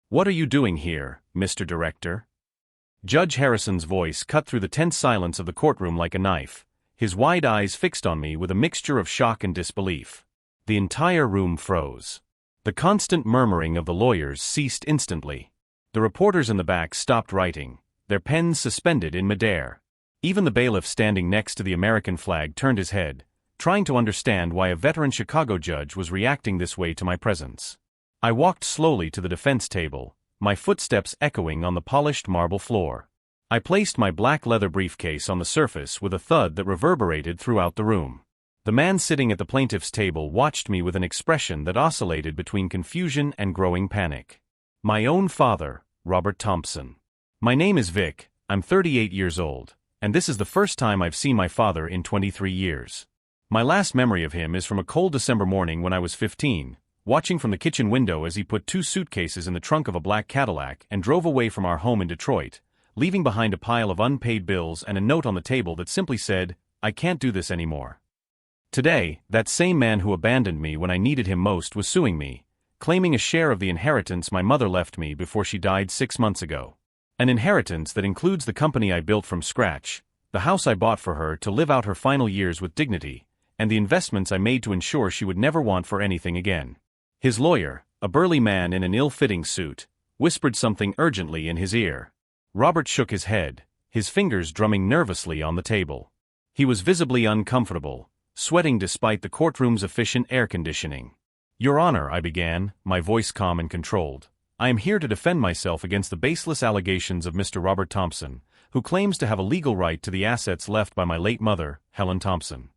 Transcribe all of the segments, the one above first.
"What are you doing here, Mr. Director?" Judge Harrison's voice cut through the tense silence of the courtroom like a knife, his wide eyes fixed on me with a mixture of shock and disbelief. The entire room froze. The constant murmuring of the lawyers ceased instantly. The reporters in the back stopped writing, their pens suspended in midair. Even the bailiff standing next to the American flag turned his head, trying to understand why a veteran Chicago judge was reacting this way to my presence. I walked slowly to the defense table, my footsteps echoing on the polished marble floor. I placed my black leather briefcase on the surface with a thud that reverberated throughout the room. The man sitting at the plaintiff's table watched me with an expression that oscillated between confusion and growing panic. My own father, Robert Thompson. "My name is Vic, I'm 38 years old, and this is the first time I've seen my father in 23 years. My last memory of him is from a cold December morning when I was 15, watching from the kitchen window as he put 2 suitcases in the trunk of a black Cadillac and drove away from our home in Detroit, leaving behind a pile of unpaid bills and a note on the table that simply said, 'I can't do this anymore.' Today, that same man who abandoned me when I needed him most was suing me, claiming a share of the inheritance my mother left me before she died 6 months ago. An inheritance that includes the company I built from scratch, the house I bought for her to live out her final years with dignity, and the investments I made to ensure she would never want for anything again." His lawyer, a burly man in an ill-fitting suit, whispered something urgently in his ear. Robert shook his head, his fingers drumming nervously on the table. He was visibly uncomfortable, sweating despite the courtroom's efficient air conditioning. "Your Honor," I began, my voice calm and controlled, "I am here to defend myself against the baseless allegations of Mr. Robert Thompson, who claims to have a legal right to the assets left by my late mother, Helen Thompson."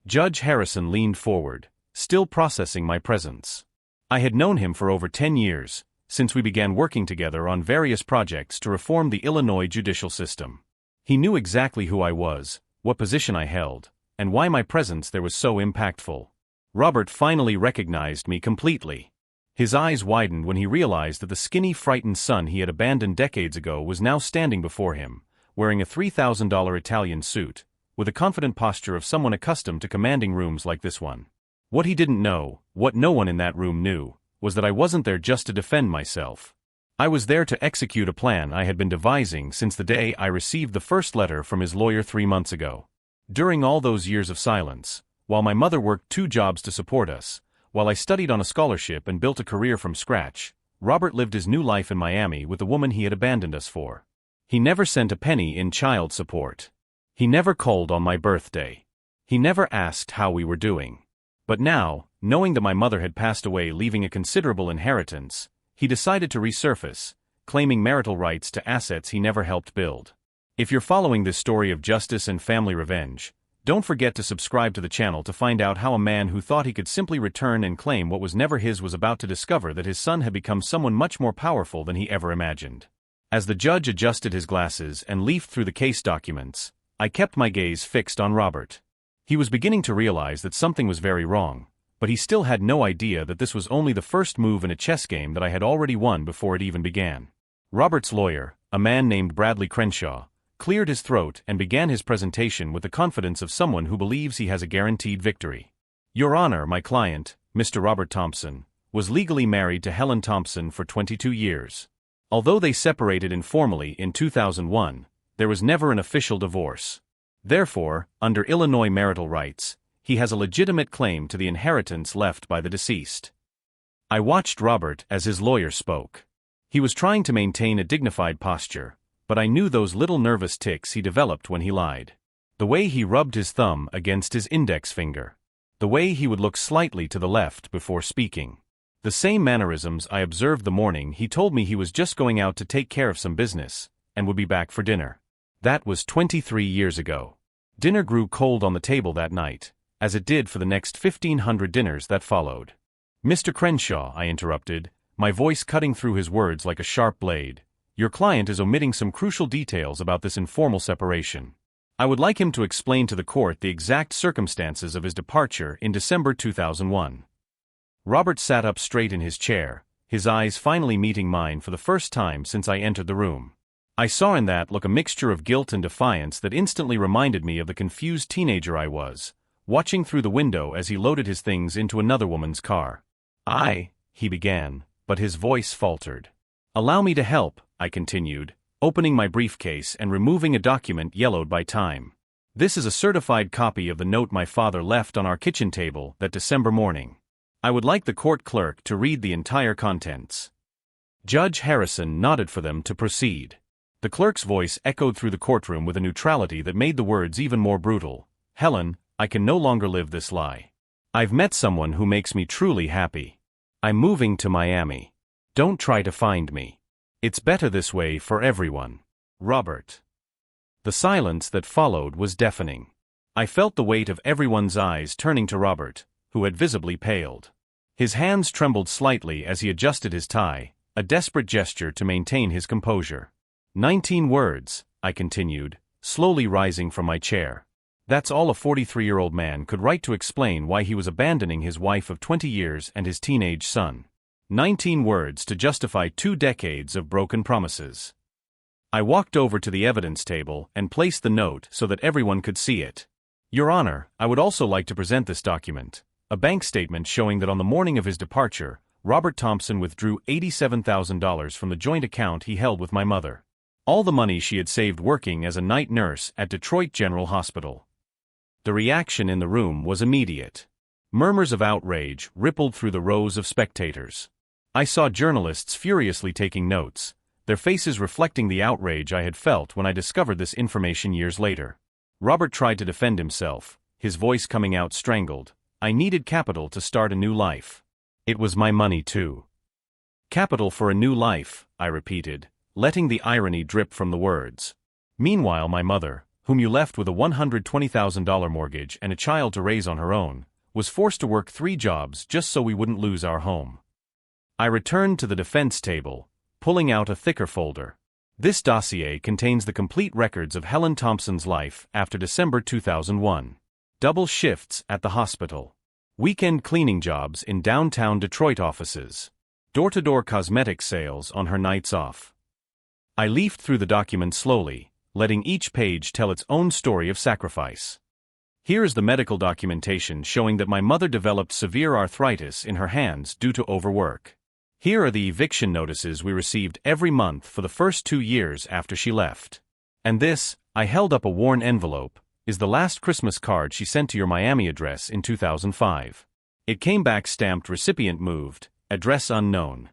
Judge Harrison leaned forward, still processing my presence. I had known him for over 10 years, since we began working together on various projects to reform the Illinois judicial system. He knew exactly who I was, what position I held, and why my presence there was so impactful. Robert finally recognized me completely. His eyes widened when he realized that the skinny, frightened son he had abandoned decades ago was now standing before him, wearing a $3,000 Italian suit, with a confident posture of someone accustomed to commanding rooms like this one. What he didn't know, what no one in that room knew, was that I wasn't there just to defend myself. I was there to execute a plan I had been devising since the day I received the first letter from his lawyer 3 months ago. During all those years of silence, while my mother worked 2 jobs to support us, while I studied on a scholarship and built a career from scratch, Robert lived his new life in Miami with the woman he had abandoned us for. He never sent a penny in child support. He never called on my birthday. He never asked how we were doing. But now, knowing that my mother had passed away leaving a considerable inheritance, he decided to resurface, claiming marital rights to assets he never helped build. If you're following this story of justice and family revenge, don't forget to subscribe to the channel to find out how a man who thought he could simply return and claim what was never his was about to discover that his son had become someone much more powerful than he ever imagined. As the judge adjusted his glasses and leafed through the case documents, I kept my gaze fixed on Robert. He was beginning to realize that something was very wrong, but he still had no idea that this was only the first move in a chess game that I had already won before it even began. Robert's lawyer, a man named Bradley Crenshaw, cleared his throat and began his presentation with the confidence of someone who believes he has a guaranteed victory. "Your Honor, my client, Mr. Robert Thompson, was legally married to Helen Thompson for 22 years. Although they separated informally in 2001, there was never an official divorce. Therefore, under Illinois marital rights, he has a legitimate claim to the inheritance left by the deceased." I watched Robert as his lawyer spoke. He was trying to maintain a dignified posture, but I knew those little nervous tics he developed when he lied. The way he rubbed his thumb against his index finger. The way he would look slightly to the left before speaking. The same mannerisms I observed the morning he told me he was just going out to take care of some business, and would be back for dinner. That was 23 years ago. Dinner grew cold on the table that night, as it did for the next 1,500 dinners that followed. "Mr. Crenshaw," I interrupted, my voice cutting through his words like a sharp blade, "your client is omitting some crucial details about this informal separation. I would like him to explain to the court the exact circumstances of his departure in December 2001. Robert sat up straight in his chair, his eyes finally meeting mine for the first time since I entered the room. I saw in that look a mixture of guilt and defiance that instantly reminded me of the confused teenager I was, watching through the window as he loaded his things into another woman's car. He began, but his voice faltered. Allow me to help, I continued, opening my briefcase and removing a document yellowed by time. This is a certified copy of the note my father left on our kitchen table that December morning. I would like the court clerk to read the entire contents. Judge Harrison nodded for them to proceed. The clerk's voice echoed through the courtroom with a neutrality that made the words even more brutal. Helen, I can no longer live this lie. I've met someone who makes me truly happy. I'm moving to Miami. Don't try to find me. It's better this way for everyone. Robert. The silence that followed was deafening. I felt the weight of everyone's eyes turning to Robert, who had visibly paled. His hands trembled slightly as he adjusted his tie, a desperate gesture to maintain his composure. 19 words, I continued, slowly rising from my chair. That's all a 43-year-old man could write to explain why he was abandoning his wife of 20 years and his teenage son. 19 words to justify 2 decades of broken promises. I walked over to the evidence table and placed the note so that everyone could see it. Your Honor, I would also like to present this document, a bank statement showing that on the morning of his departure, Robert Thompson withdrew $87,000 from the joint account he held with my mother. All the money she had saved working as a night nurse at Detroit General Hospital. The reaction in the room was immediate. Murmurs of outrage rippled through the rows of spectators. I saw journalists furiously taking notes, their faces reflecting the outrage I had felt when I discovered this information years later. Robert tried to defend himself, his voice coming out strangled. I needed capital to start a new life. It was my money too. Capital for a new life, I repeated, letting the irony drip from the words. Meanwhile, my mother, whom you left with a $120,000 mortgage and a child to raise on her own, was forced to work 3 jobs just so we wouldn't lose our home. I returned to the defense table, pulling out a thicker folder. This dossier contains the complete records of Helen Thompson's life after December 2001. Double shifts at the hospital. Weekend cleaning jobs in downtown Detroit offices. Door-to-door cosmetic sales on her nights off. I leafed through the document slowly, letting each page tell its own story of sacrifice. Here is the medical documentation showing that my mother developed severe arthritis in her hands due to overwork. Here are the eviction notices we received every month for the first 2 years after she left. And this, I held up a worn envelope, is the last Christmas card she sent to your Miami address in 2005. It came back stamped recipient moved, address unknown.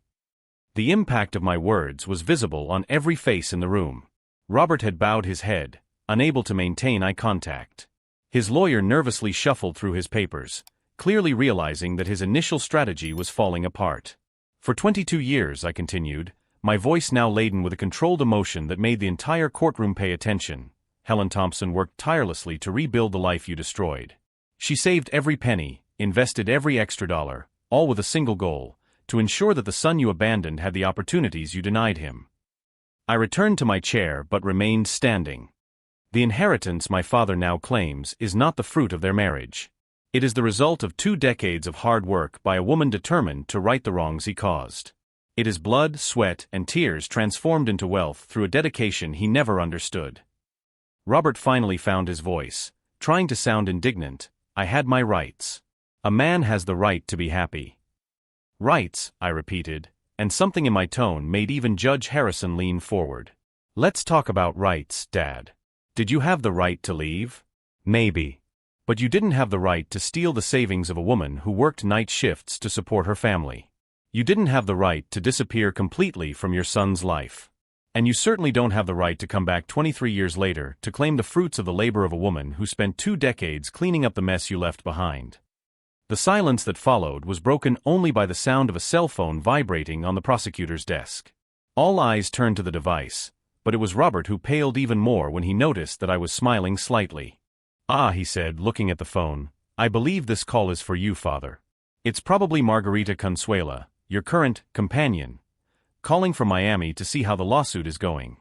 The impact of my words was visible on every face in the room. Robert had bowed his head, unable to maintain eye contact. His lawyer nervously shuffled through his papers, clearly realizing that his initial strategy was falling apart. For 22 years, I continued, my voice now laden with a controlled emotion that made the entire courtroom pay attention. Helen Thompson worked tirelessly to rebuild the life you destroyed. She saved every penny, invested every extra dollar, all with a single goal, to ensure that the son you abandoned had the opportunities you denied him. I returned to my chair but remained standing. The inheritance my father now claims is not the fruit of their marriage. It is the result of 2 decades of hard work by a woman determined to right the wrongs he caused. It is blood, sweat, and tears transformed into wealth through a dedication he never understood. Robert finally found his voice, trying to sound indignant. I had my rights. A man has the right to be happy. Rights, I repeated, and something in my tone made even Judge Harrison lean forward. Let's talk about rights, Dad. Did you have the right to leave? Maybe. But you didn't have the right to steal the savings of a woman who worked night shifts to support her family. You didn't have the right to disappear completely from your son's life. And you certainly don't have the right to come back 23 years later to claim the fruits of the labor of a woman who spent 2 decades cleaning up the mess you left behind. The silence that followed was broken only by the sound of a cell phone vibrating on the prosecutor's desk. All eyes turned to the device, but it was Robert who paled even more when he noticed that I was smiling slightly. Ah, he said, looking at the phone, I believe this call is for you, Father. It's probably Margarita Consuela, your current companion, calling from Miami to see how the lawsuit is going.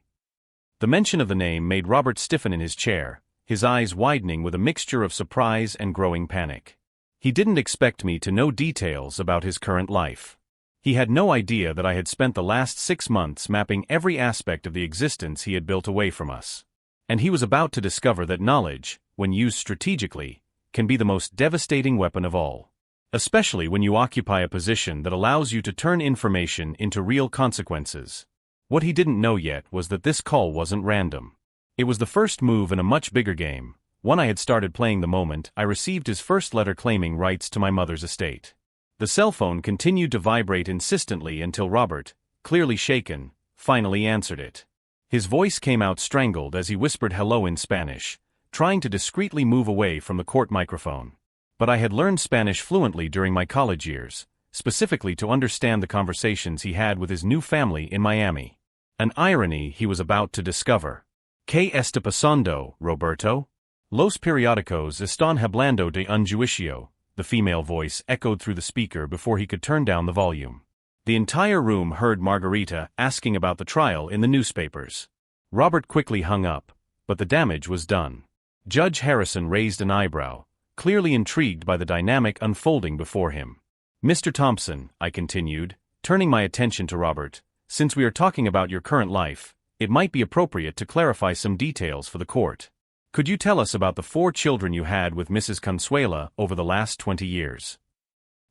The mention of the name made Robert stiffen in his chair, his eyes widening with a mixture of surprise and growing panic. He didn't expect me to know details about his current life. He had no idea that I had spent the last 6 months mapping every aspect of the existence he had built away from us. And he was about to discover that knowledge, when used strategically, can be the most devastating weapon of all. Especially when you occupy a position that allows you to turn information into real consequences. What he didn't know yet was that this call wasn't random. It was the first move in a much bigger game, one I had started playing the moment I received his first letter claiming rights to my mother's estate. The cell phone continued to vibrate insistently until Robert, clearly shaken, finally answered it. His voice came out strangled as he whispered hello in Spanish, trying to discreetly move away from the court microphone. But I had learned Spanish fluently during my college years, specifically to understand the conversations he had with his new family in Miami. An irony he was about to discover. ¿Qué está pasando, Roberto? Los periódicos están hablando de un juicio, the female voice echoed through the speaker before he could turn down the volume. The entire room heard Margarita asking about the trial in the newspapers. Robert quickly hung up, but the damage was done. Judge Harrison raised an eyebrow, clearly intrigued by the dynamic unfolding before him. Mr. Thompson, I continued, turning my attention to Robert, since we are talking about your current life, it might be appropriate to clarify some details for the court. Could you tell us about the 4 children you had with Mrs. Consuela over the last 20 years?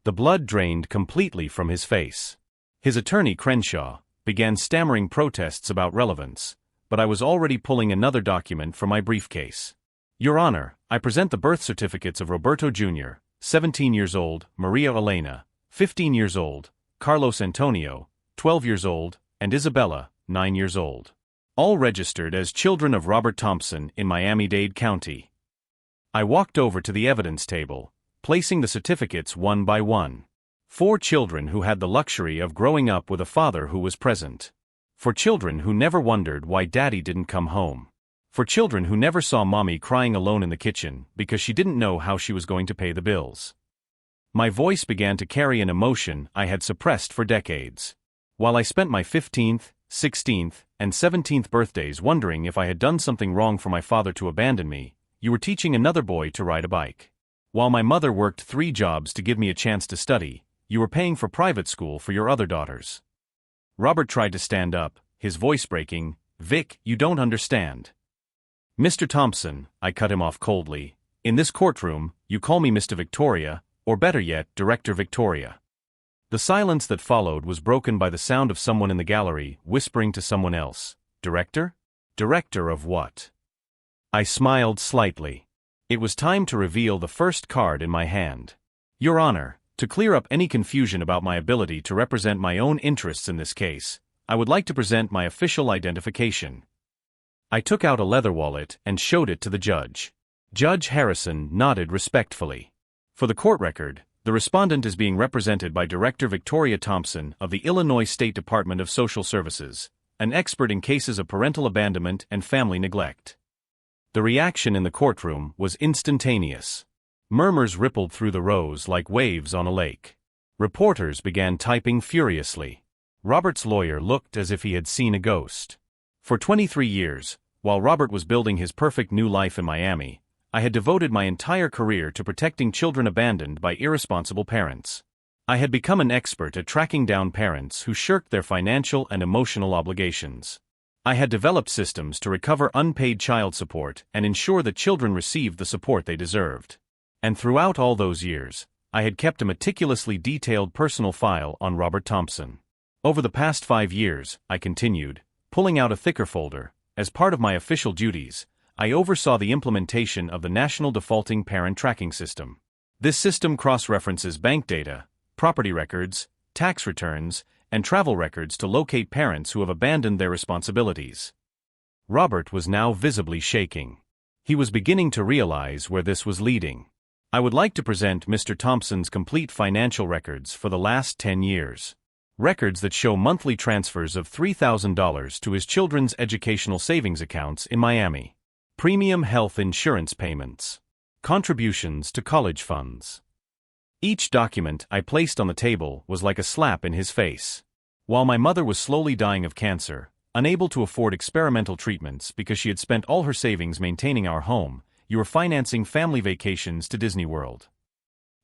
The blood drained completely from his face. His attorney, Crenshaw, began stammering protests about relevance, but I was already pulling another document from my briefcase. Your Honor, I present the birth certificates of Roberto Jr., 17 years old, Maria Elena, 15 years old, Carlos Antonio, 12 years old, and Isabella, 9 years old. All registered as children of Robert Thompson in Miami-Dade County. I walked over to the evidence table, placing the certificates one by one. 4 children who had the luxury of growing up with a father who was present. For children who never wondered why daddy didn't come home. For children who never saw mommy crying alone in the kitchen because she didn't know how she was going to pay the bills. My voice began to carry an emotion I had suppressed for decades. While I spent my 15th, 16th, and 17th birthdays wondering if I had done something wrong for my father to abandon me, you were teaching another boy to ride a bike. While my mother worked 3 jobs to give me a chance to study, you were paying for private school for your other daughters. Robert tried to stand up, his voice breaking. Vic, you don't understand. Mr. Thompson, I cut him off coldly, in this courtroom, you call me Mr. Victoria, or better yet, Director Victoria. The silence that followed was broken by the sound of someone in the gallery whispering to someone else. Director? Director of what? I smiled slightly. It was time to reveal the first card in my hand. Your Honor, to clear up any confusion about my ability to represent my own interests in this case, I would like to present my official identification. I took out a leather wallet and showed it to the judge. Judge Harrison nodded respectfully. For the court record, the respondent is being represented by Director Victoria Thompson of the Illinois State Department of Social Services, an expert in cases of parental abandonment and family neglect. The reaction in the courtroom was instantaneous. Murmurs rippled through the rows like waves on a lake. Reporters began typing furiously. Robert's lawyer looked as if he had seen a ghost. For 23 years, while Robert was building his perfect new life in Miami, I had devoted my entire career to protecting children abandoned by irresponsible parents. I had become an expert at tracking down parents who shirked their financial and emotional obligations. I had developed systems to recover unpaid child support and ensure that children received the support they deserved. And throughout all those years, I had kept a meticulously detailed personal file on Robert Thompson. Over the past 5 years, I continued, pulling out a thicker folder, as part of my official duties, I oversaw the implementation of the National Defaulting Parent Tracking System. This system cross-references bank data, property records, tax returns, and travel records to locate parents who have abandoned their responsibilities. Robert was now visibly shaking. He was beginning to realize where this was leading. I would like to present Mr. Thompson's complete financial records for the last 10 years. Records that show monthly transfers of $3,000 to his children's educational savings accounts in Miami. Premium health insurance payments. Contributions to college funds. Each document I placed on the table was like a slap in his face. While my mother was slowly dying of cancer, unable to afford experimental treatments because she had spent all her savings maintaining our home, you were financing family vacations to Disney World.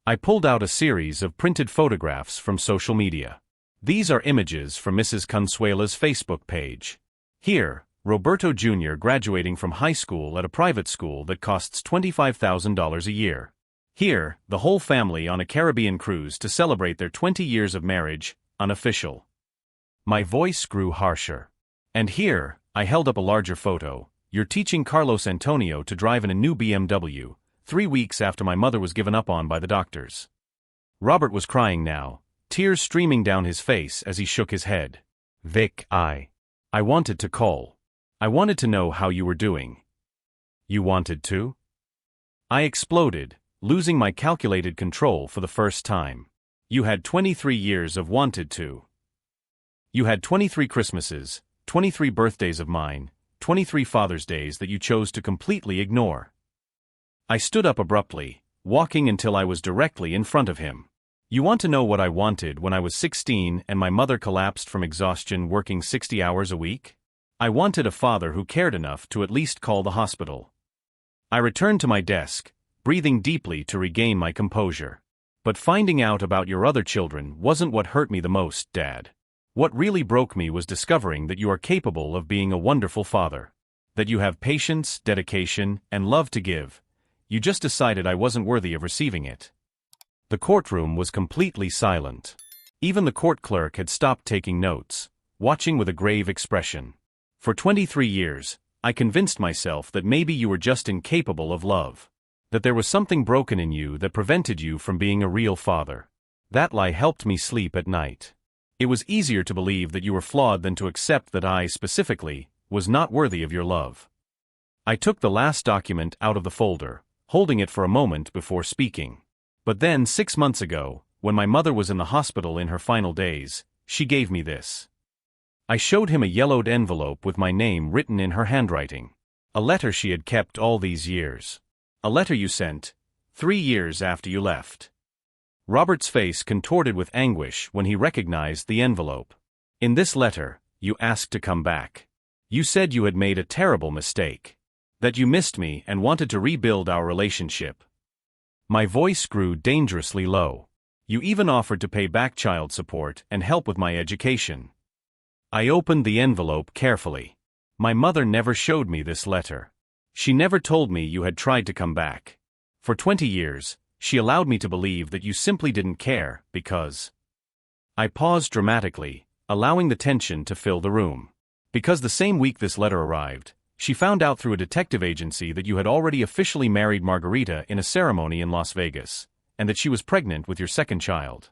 I pulled out a series of printed photographs from social media. These are images from Mrs. Consuela's Facebook page. Here, Roberto Jr. graduating from high school at a private school that costs $25,000 a year. Here, the whole family on a Caribbean cruise to celebrate their 20 years of marriage, unofficial. My voice grew harsher. And here, I held up a larger photo. You're teaching Carlos Antonio to drive in a new BMW, 3 weeks after my mother was given up on by the doctors. Robert was crying now, tears streaming down his face as he shook his head. Vic, I wanted to call. I wanted to know how you were doing. You wanted to? I exploded, losing my calculated control for the first time. You had 23 years of wanted to. You had 23 Christmases, 23 birthdays of mine, 23 Father's Days that you chose to completely ignore. I stood up abruptly, walking until I was directly in front of him. You want to know what I wanted when I was 16 and my mother collapsed from exhaustion working 60 hours a week? I wanted a father who cared enough to at least call the hospital. I returned to my desk, breathing deeply to regain my composure. But finding out about your other children wasn't what hurt me the most, Dad. What really broke me was discovering that you are capable of being a wonderful father. That you have patience, dedication, and love to give. You just decided I wasn't worthy of receiving it. The courtroom was completely silent. Even the court clerk had stopped taking notes, watching with a grave expression. For 23 years, I convinced myself that maybe you were just incapable of love. That there was something broken in you that prevented you from being a real father. That lie helped me sleep at night. It was easier to believe that you were flawed than to accept that I, specifically, was not worthy of your love. I took the last document out of the folder, holding it for a moment before speaking. But then 6 months ago, when my mother was in the hospital in her final days, she gave me this. I showed him a yellowed envelope with my name written in her handwriting. A letter she had kept all these years. A letter you sent 3 years after you left. Robert's face contorted with anguish when he recognized the envelope. In this letter, you asked to come back. You said you had made a terrible mistake. That you missed me and wanted to rebuild our relationship. My voice grew dangerously low. You even offered to pay back child support and help with my education. I opened the envelope carefully. My mother never showed me this letter. She never told me you had tried to come back. For 20 years, she allowed me to believe that you simply didn't care because... I paused dramatically, allowing the tension to fill the room. Because the same week this letter arrived, she found out through a detective agency that you had already officially married Margarita in a ceremony in Las Vegas, and that she was pregnant with your second child.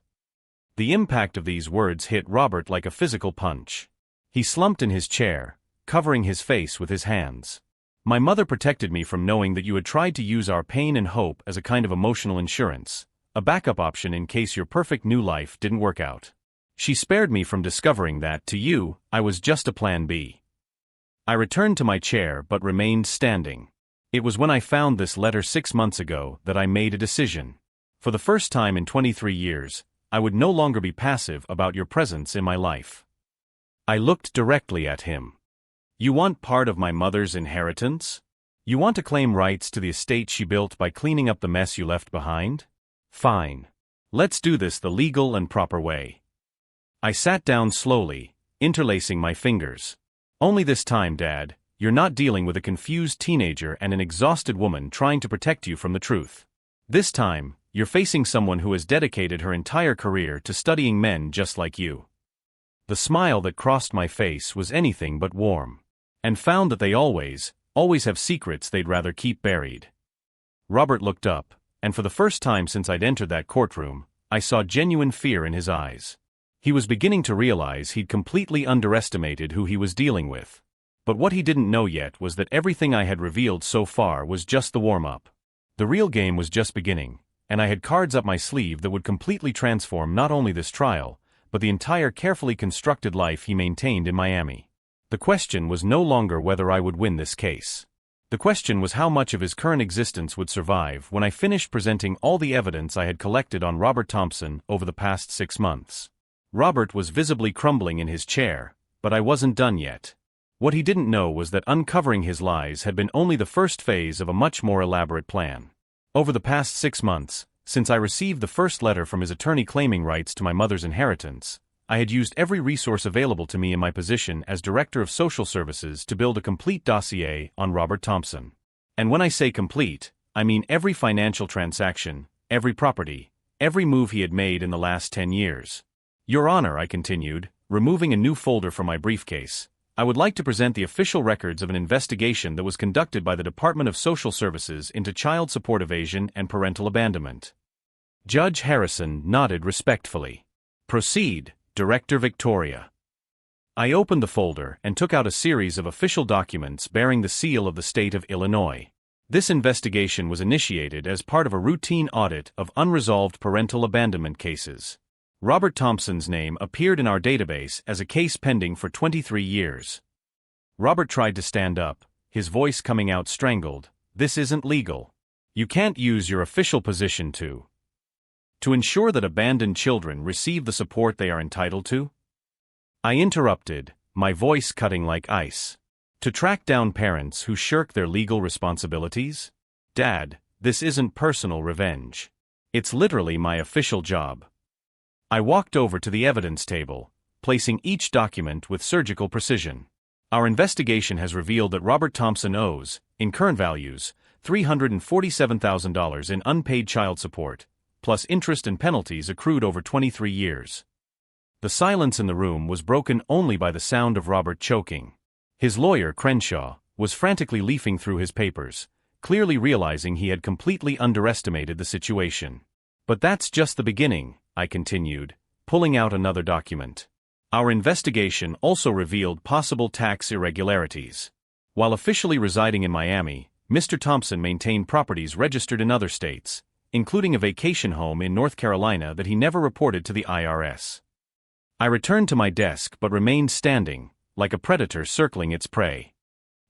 The impact of these words hit Robert like a physical punch. He slumped in his chair, covering his face with his hands. My mother protected me from knowing that you had tried to use our pain and hope as a kind of emotional insurance, a backup option in case your perfect new life didn't work out. She spared me from discovering that, to you, I was just a plan B. I returned to my chair but remained standing. It was when I found this letter 6 months ago that I made a decision. For the first time in 23 years, I would no longer be passive about your presence in my life. I looked directly at him. You want part of my mother's inheritance? You want to claim rights to the estate she built by cleaning up the mess you left behind? Fine. Let's do this the legal and proper way. I sat down slowly, interlacing my fingers. Only this time, Dad, you're not dealing with a confused teenager and an exhausted woman trying to protect you from the truth. This time, you're facing someone who has dedicated her entire career to studying men just like you. The smile that crossed my face was anything but warm. And found that they always have secrets they'd rather keep buried. Robert looked up, and for the first time since I'd entered that courtroom, I saw genuine fear in his eyes. He was beginning to realize he'd completely underestimated who he was dealing with. But what he didn't know yet was that everything I had revealed so far was just the warm-up. The real game was just beginning, and I had cards up my sleeve that would completely transform not only this trial, but the entire carefully constructed life he maintained in Miami. The question was no longer whether I would win this case. The question was how much of his current existence would survive when I finished presenting all the evidence I had collected on Robert Thompson over the past 6 months. Robert was visibly crumbling in his chair, but I wasn't done yet. What he didn't know was that uncovering his lies had been only the first phase of a much more elaborate plan. Over the past 6 months, since I received the first letter from his attorney claiming rights to my mother's inheritance, I had used every resource available to me in my position as Director of Social Services to build a complete dossier on Robert Thompson. And when I say complete, I mean every financial transaction, every property, every move he had made in the last 10 years. Your Honor, I continued, removing a new folder from my briefcase, I would like to present the official records of an investigation that was conducted by the Department of Social Services into child support evasion and parental abandonment. Judge Harrison nodded respectfully. Proceed, Director Victoria. I opened the folder and took out a series of official documents bearing the seal of the state of Illinois. This investigation was initiated as part of a routine audit of unresolved parental abandonment cases. Robert Thompson's name appeared in our database as a case pending for 23 years. Robert tried to stand up, his voice coming out strangled. This isn't legal. You can't use your official position to ensure that abandoned children receive the support they are entitled to? I interrupted, my voice cutting like ice. To track down parents who shirk their legal responsibilities? Dad, this isn't personal revenge. It's literally my official job. I walked over to the evidence table, placing each document with surgical precision. Our investigation has revealed that Robert Thompson owes, in current values, $347,000 in unpaid child support, plus interest and penalties accrued over 23 years. The silence in the room was broken only by the sound of Robert choking. His lawyer, Crenshaw, was frantically leafing through his papers, clearly realizing he had completely underestimated the situation. But that's just the beginning, I continued, pulling out another document. Our investigation also revealed possible tax irregularities. While officially residing in Miami, Mr. Thompson maintained properties registered in other states, including a vacation home in North Carolina that he never reported to the IRS. I returned to my desk but remained standing, like a predator circling its prey.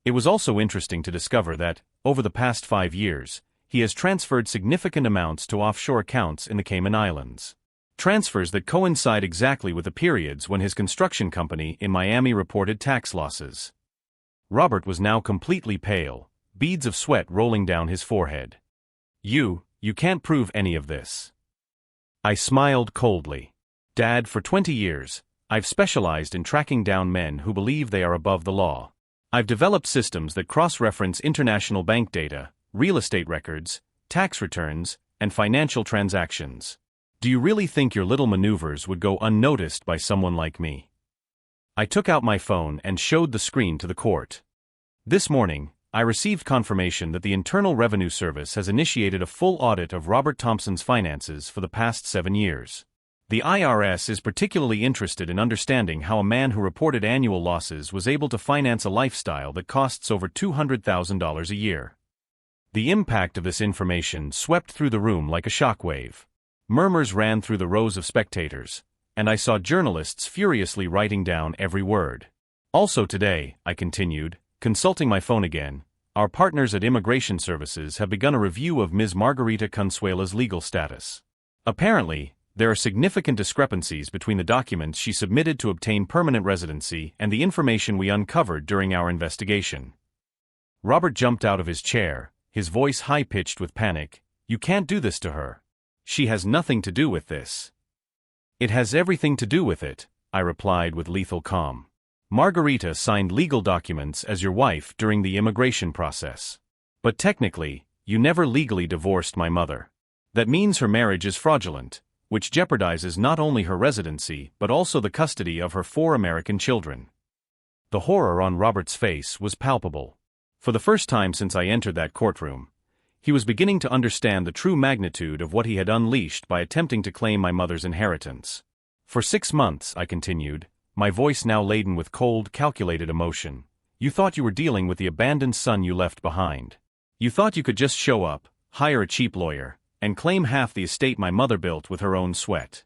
It was also interesting to discover that, over the past 5 years, he has transferred significant amounts to offshore accounts in the Cayman Islands. Transfers that coincide exactly with the periods when his construction company in Miami reported tax losses. Robert was now completely pale, beads of sweat rolling down his forehead. You can't prove any of this. I smiled coldly. Dad, for 20 years, I've specialized in tracking down men who believe they are above the law. I've developed systems that cross-reference international bank data, real estate records, tax returns, and financial transactions. Do you really think your little maneuvers would go unnoticed by someone like me? I took out my phone and showed the screen to the court. This morning, I received confirmation that the Internal Revenue Service has initiated a full audit of Robert Thompson's finances for the past 7 years. The IRS is particularly interested in understanding how a man who reported annual losses was able to finance a lifestyle that costs over $200,000 a year. The impact of this information swept through the room like a shockwave. Murmurs ran through the rows of spectators, and I saw journalists furiously writing down every word. Also today, I continued, consulting my phone again, our partners at Immigration Services have begun a review of Ms. Margarita Consuela's legal status. Apparently, there are significant discrepancies between the documents she submitted to obtain permanent residency and the information we uncovered during our investigation. Robert jumped out of his chair, his voice high-pitched with panic. You can't do this to her. She has nothing to do with this. It has everything to do with it, I replied with lethal calm. Margarita signed legal documents as your wife during the immigration process. But technically, you never legally divorced my mother. That means her marriage is fraudulent, which jeopardizes not only her residency but also the custody of her 4 American children. The horror on Robert's face was palpable. For the first time since I entered that courtroom, he was beginning to understand the true magnitude of what he had unleashed by attempting to claim my mother's inheritance. For 6 months, I continued, my voice now laden with cold, calculated emotion, you thought you were dealing with the abandoned son you left behind. You thought you could just show up, hire a cheap lawyer, and claim half the estate my mother built with her own sweat.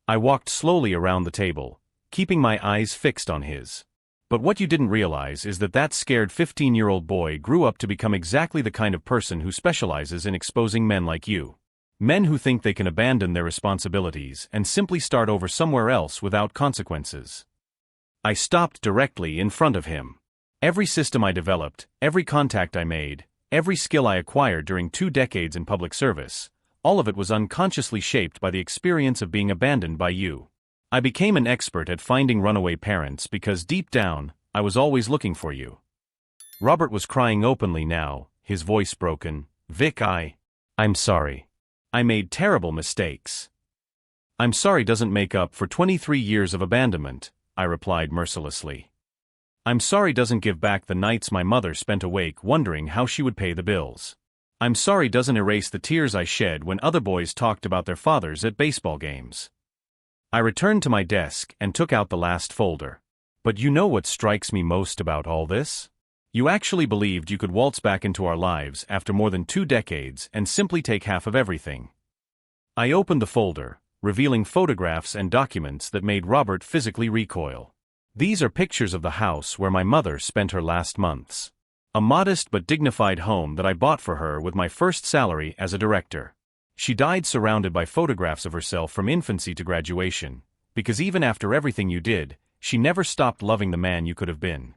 I walked slowly around the table, keeping my eyes fixed on his. But what you didn't realize is that scared 15-year-old boy grew up to become exactly the kind of person who specializes in exposing men like you. Men who think they can abandon their responsibilities and simply start over somewhere else without consequences. I stopped directly in front of him. Every system I developed, every contact I made, every skill I acquired during 2 decades in public service, all of it was unconsciously shaped by the experience of being abandoned by you. I became an expert at finding runaway parents because deep down, I was always looking for you. Robert was crying openly now, his voice broken. Vic, I'm sorry. I made terrible mistakes. I'm sorry doesn't make up for 23 years of abandonment, I replied mercilessly. I'm sorry doesn't give back the nights my mother spent awake wondering how she would pay the bills. I'm sorry doesn't erase the tears I shed when other boys talked about their fathers at baseball games. I returned to my desk and took out the last folder. But you know what strikes me most about all this? You actually believed you could waltz back into our lives after more than 2 decades and simply take half of everything. I opened the folder, revealing photographs and documents that made Robert physically recoil. These are pictures of the house where my mother spent her last months. A modest but dignified home that I bought for her with my first salary as a director. She died surrounded by photographs of herself from infancy to graduation, because even after everything you did, she never stopped loving the man you could have been.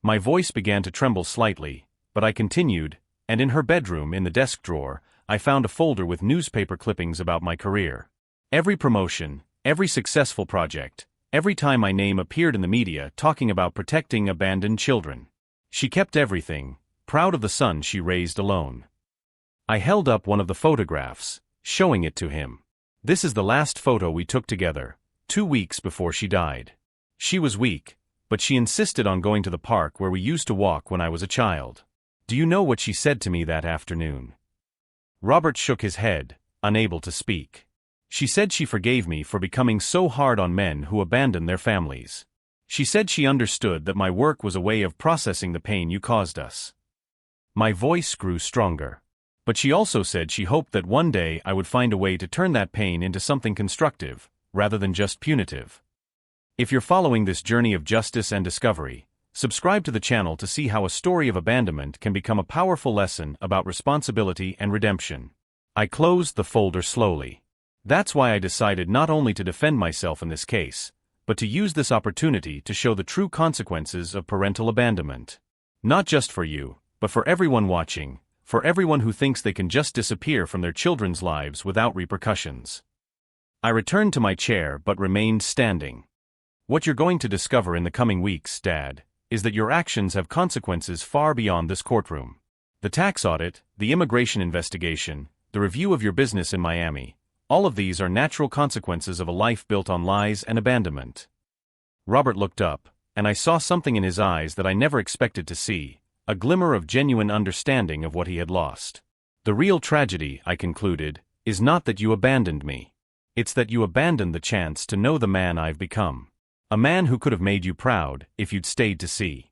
My voice began to tremble slightly, but I continued, and in her bedroom in the desk drawer, I found a folder with newspaper clippings about my career. Every promotion, every successful project, every time my name appeared in the media talking about protecting abandoned children. She kept everything, proud of the son she raised alone. I held up one of the photographs, showing it to him. This is the last photo we took together, 2 weeks before she died. She was weak, but she insisted on going to the park where we used to walk when I was a child. Do you know what she said to me that afternoon? Robert shook his head, unable to speak. She said she forgave me for becoming so hard on men who abandon their families. She said she understood that my work was a way of processing the pain you caused us. My voice grew stronger. But she also said she hoped that one day I would find a way to turn that pain into something constructive, rather than just punitive. If you're following this journey of justice and discovery, subscribe to the channel to see how a story of abandonment can become a powerful lesson about responsibility and redemption. I closed the folder slowly. That's why I decided not only to defend myself in this case, but to use this opportunity to show the true consequences of parental abandonment. Not just for you, but for everyone watching, for everyone who thinks they can just disappear from their children's lives without repercussions. I returned to my chair but remained standing. What you're going to discover in the coming weeks, Dad, is that your actions have consequences far beyond this courtroom. The tax audit, the immigration investigation, the review of your business in Miami, all of these are natural consequences of a life built on lies and abandonment. Robert looked up, and I saw something in his eyes that I never expected to see, a glimmer of genuine understanding of what he had lost. The real tragedy, I concluded, is not that you abandoned me. It's that you abandoned the chance to know the man I've become. A man who could have made you proud if you'd stayed to see.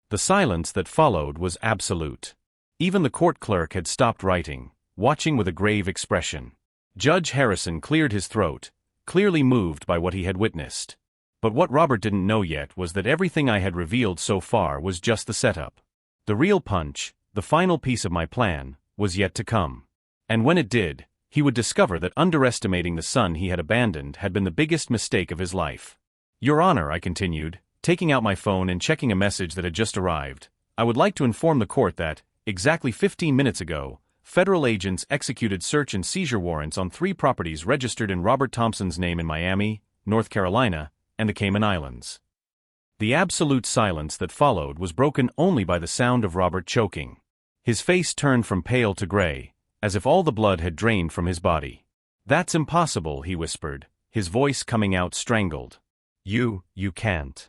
The silence that followed was absolute. Even the court clerk had stopped writing, watching with a grave expression. Judge Harrison cleared his throat, clearly moved by what he had witnessed. But what Robert didn't know yet was that everything I had revealed so far was just the setup. The real punch, the final piece of my plan, was yet to come. And when it did, he would discover that underestimating the son he had abandoned had been the biggest mistake of his life. Your Honor, I continued, taking out my phone and checking a message that had just arrived, I would like to inform the court that, exactly 15 minutes ago, federal agents executed search and seizure warrants on 3 properties registered in Robert Thompson's name in Miami, North Carolina, and the Cayman Islands. The absolute silence that followed was broken only by the sound of Robert choking. His face turned from pale to gray, as if all the blood had drained from his body. That's impossible, he whispered, his voice coming out strangled. You can't.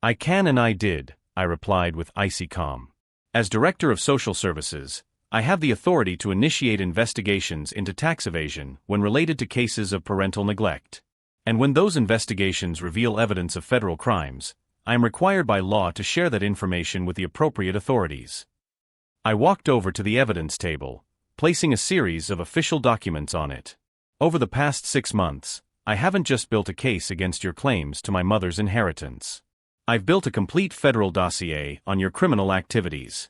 I can and I did, I replied with icy calm. As Director of Social Services, I have the authority to initiate investigations into tax evasion when related to cases of parental neglect. And when those investigations reveal evidence of federal crimes, I am required by law to share that information with the appropriate authorities. I walked over to the evidence table, placing a series of official documents on it. Over the past 6 months, I haven't just built a case against your claims to my mother's inheritance. I've built a complete federal dossier on your criminal activities.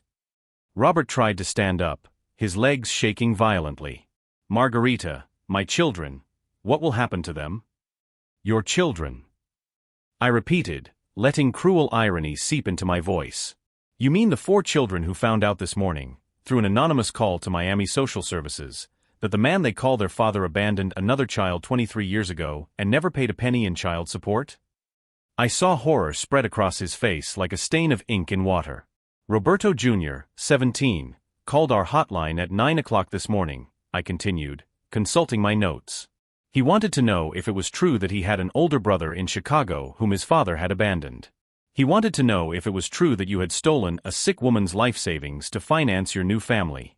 Robert tried to stand up, his legs shaking violently. Margarita, my children, what will happen to them? Your children. I repeated, letting cruel irony seep into my voice. You mean the 4 children who found out this morning, through an anonymous call to Miami Social Services, that the man they call their father abandoned another child 23 years ago and never paid a penny in child support? I saw horror spread across his face like a stain of ink in water. Roberto Jr., 17, called our hotline at 9 o'clock this morning, I continued, consulting my notes. He wanted to know if it was true that he had an older brother in Chicago whom his father had abandoned. He wanted to know if it was true that you had stolen a sick woman's life savings to finance your new family.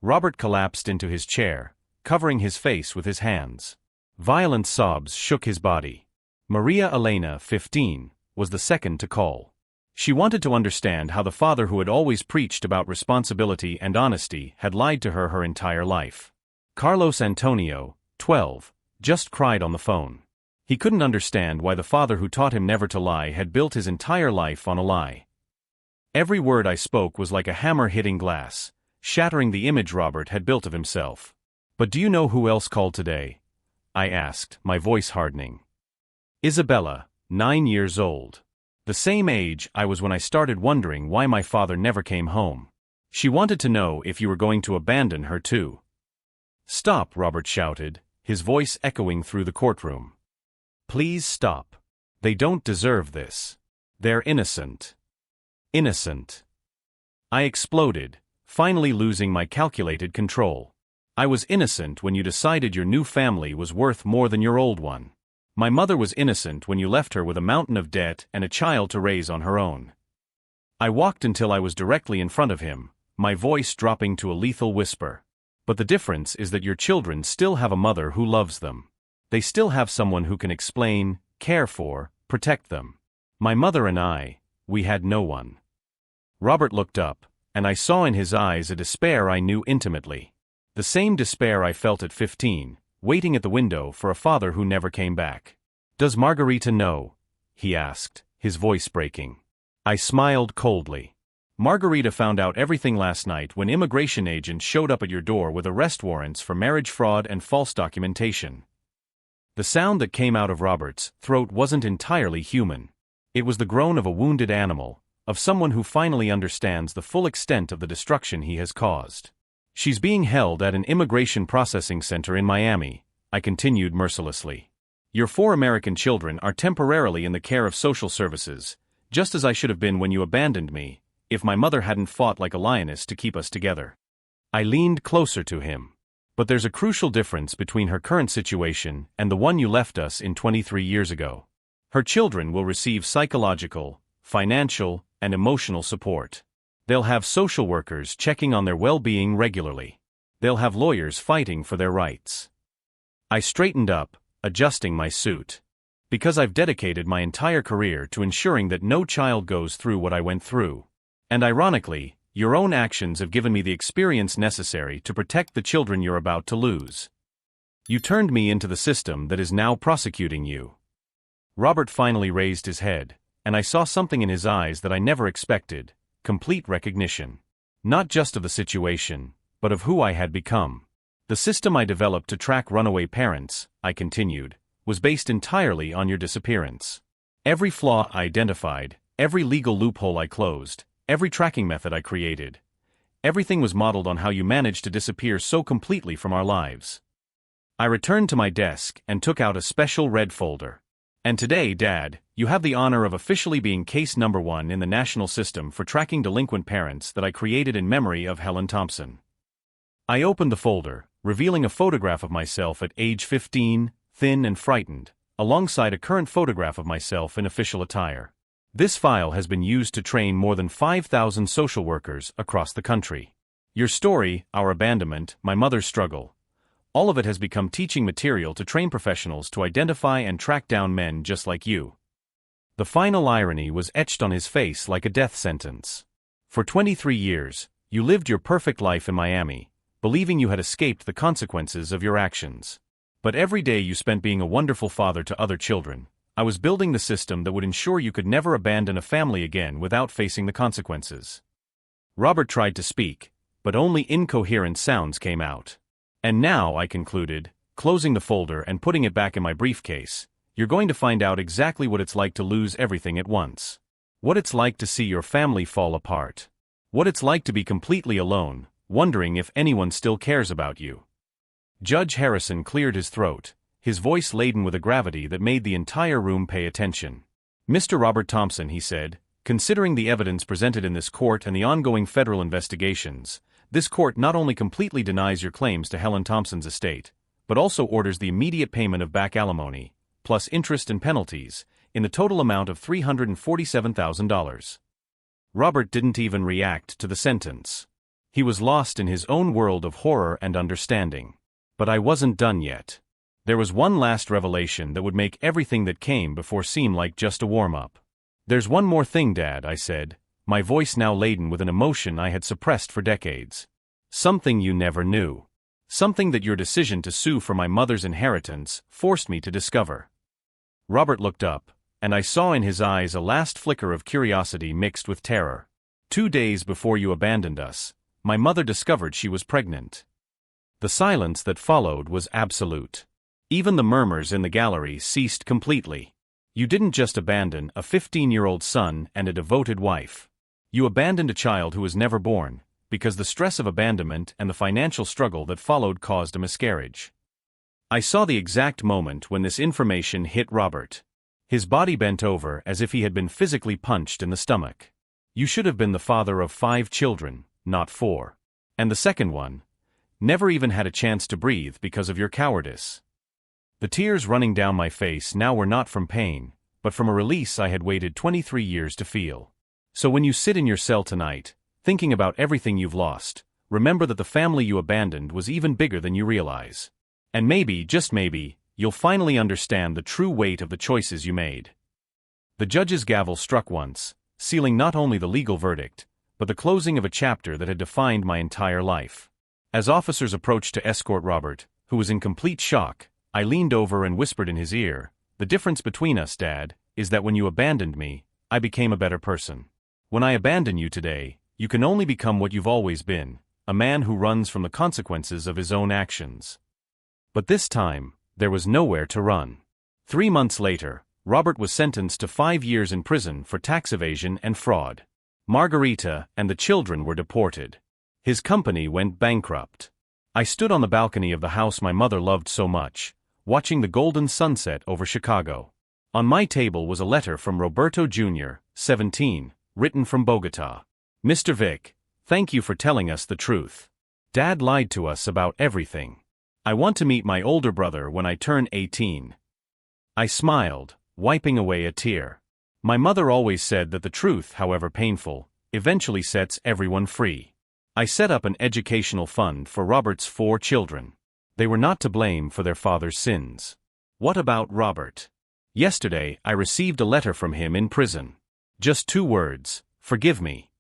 Robert collapsed into his chair, covering his face with his hands. Violent sobs shook his body. Maria Elena, 15, was the second to call. She wanted to understand how the father who had always preached about responsibility and honesty had lied to her entire life. Carlos Antonio, 12, just cried on the phone. He couldn't understand why the father who taught him never to lie had built his entire life on a lie. Every word I spoke was like a hammer hitting glass, shattering the image Robert had built of himself. "But do you know who else called today?" I asked, my voice hardening. "Isabella, 9 years old. The same age I was when I started wondering why my father never came home. She wanted to know if you were going to abandon her too." "Stop," Robert shouted, his voice echoing through the courtroom. "Please stop. They don't deserve this. They're innocent. Innocent." I exploded, finally losing my calculated control. "I was innocent when you decided your new family was worth more than your old one. My mother was innocent when you left her with a mountain of debt and a child to raise on her own." I walked until I was directly in front of him, my voice dropping to a lethal whisper. "But the difference is that your children still have a mother who loves them. They still have someone who can explain, care for, protect them. My mother and I, we had no one." Robert looked up, and I saw in his eyes a despair I knew intimately. The same despair I felt at 15, waiting at the window for a father who never came back. "Does Margarita know?" he asked, his voice breaking. I smiled coldly. "Margarita found out everything last night when immigration agents showed up at your door with arrest warrants for marriage fraud and false documentation." The sound that came out of Robert's throat wasn't entirely human. It was the groan of a wounded animal, of someone who finally understands the full extent of the destruction he has caused. "She's being held at an immigration processing center in Miami," I continued mercilessly. "Your 4 American children are temporarily in the care of social services, just as I should have been when you abandoned me, if my mother hadn't fought like a lioness to keep us together." I leaned closer to him. "But there's a crucial difference between her current situation and the one you left us in 23 years ago. Her children will receive psychological, financial, and emotional support. They'll have social workers checking on their well-being regularly. They'll have lawyers fighting for their rights." I straightened up, adjusting my suit. "Because I've dedicated my entire career to ensuring that no child goes through what I went through. And ironically, your own actions have given me the experience necessary to protect the children you're about to lose. You turned me into the system that is now prosecuting you." Robert finally raised his head, and I saw something in his eyes that I never expected: complete recognition. Not just of the situation, but of who I had become. "The system I developed to track runaway parents," I continued, "was based entirely on your disappearance. Every flaw I identified, every legal loophole I closed, every tracking method I created, everything was modeled on how you managed to disappear so completely from our lives." I returned to my desk and took out a special red folder. "And today, Dad, you have the honor of officially being case number 1 in the national system for tracking delinquent parents that I created in memory of Helen Thompson." I opened the folder, revealing a photograph of myself at age 15, thin and frightened, alongside a current photograph of myself in official attire. "This file has been used to train more than 5,000 social workers across the country. Your story, our abandonment, my mother's struggle, all of it has become teaching material to train professionals to identify and track down men just like you." The final irony was etched on his face like a death sentence. "For 23 years, you lived your perfect life in Miami, believing you had escaped the consequences of your actions. But every day you spent being a wonderful father to other children, I was building the system that would ensure you could never abandon a family again without facing the consequences." Robert tried to speak, but only incoherent sounds came out. "And now," I concluded, closing the folder and putting it back in my briefcase, "you're going to find out exactly what it's like to lose everything at once. What it's like to see your family fall apart. What it's like to be completely alone, wondering if anyone still cares about you." Judge Harrison cleared his throat, his voice laden with a gravity that made the entire room pay attention. "Mr. Robert Thompson," he said, "considering the evidence presented in this court and the ongoing federal investigations, this court not only completely denies your claims to Helen Thompson's estate, but also orders the immediate payment of back alimony, plus interest and penalties, in the total amount of $347,000. Robert didn't even react to the sentence. He was lost in his own world of horror and understanding. But I wasn't done yet. There was one last revelation that would make everything that came before seem like just a warm-up. "There's one more thing, Dad," I said, my voice now laden with an emotion I had suppressed for decades. "Something you never knew. Something that your decision to sue for my mother's inheritance forced me to discover." Robert looked up, and I saw in his eyes a last flicker of curiosity mixed with terror. "2 days before you abandoned us, my mother discovered she was pregnant." The silence that followed was absolute. Even the murmurs in the gallery ceased completely. "You didn't just abandon a 15-year-old son and a devoted wife. You abandoned a child who was never born, because the stress of abandonment and the financial struggle that followed caused a miscarriage." I saw the exact moment when this information hit Robert. His body bent over as if he had been physically punched in the stomach. "You should have been the father of 5 children, not 4. And the second one never even had a chance to breathe because of your cowardice." The tears running down my face now were not from pain, but from a release I had waited 23 years to feel. So when you sit in your cell tonight, thinking about everything you've lost, remember that the family you abandoned was even bigger than you realize. And maybe, just maybe, you'll finally understand the true weight of the choices you made. The judge's gavel struck once, sealing not only the legal verdict, but the closing of a chapter that had defined my entire life. As officers approached to escort Robert, who was in complete shock, I leaned over and whispered in his ear, "The difference between us, Dad, is that when you abandoned me, I became a better person. When I abandon you today, you can only become what you've always been, a man who runs from the consequences of his own actions." But this time, there was nowhere to run. 3 months later, Robert was sentenced to 5 years in prison for tax evasion and fraud. Margarita and the children were deported. His company went bankrupt. I stood on the balcony of the house my mother loved so much, watching the golden sunset over Chicago. On my table was a letter from Roberto Jr., 17, written from Bogota. "Mr. Vic, thank you for telling us the truth. Dad lied to us about everything. I want to meet my older brother when I turn 18. I smiled, wiping away a tear. My mother always said that the truth, however painful, eventually sets everyone free. I set up an educational fund for Robert's 4 children. They were not to blame for their father's sins. What about Robert? Yesterday, I received a letter from him in prison. Just 2 words, "Forgive me."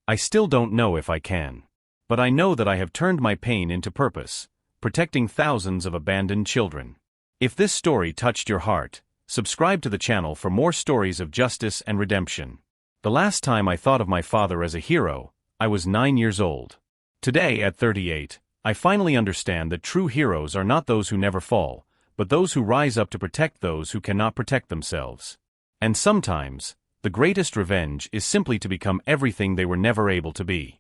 I still don't know if I can. But I know that I have turned my pain into purpose, protecting thousands of abandoned children. If this story touched your heart, subscribe to the channel for more stories of justice and redemption. The last time I thought of my father as a hero, I was 9 years old. Today, at 38, I finally understand that true heroes are not those who never fall, but those who rise up to protect those who cannot protect themselves. And sometimes, the greatest revenge is simply to become everything they were never able to be.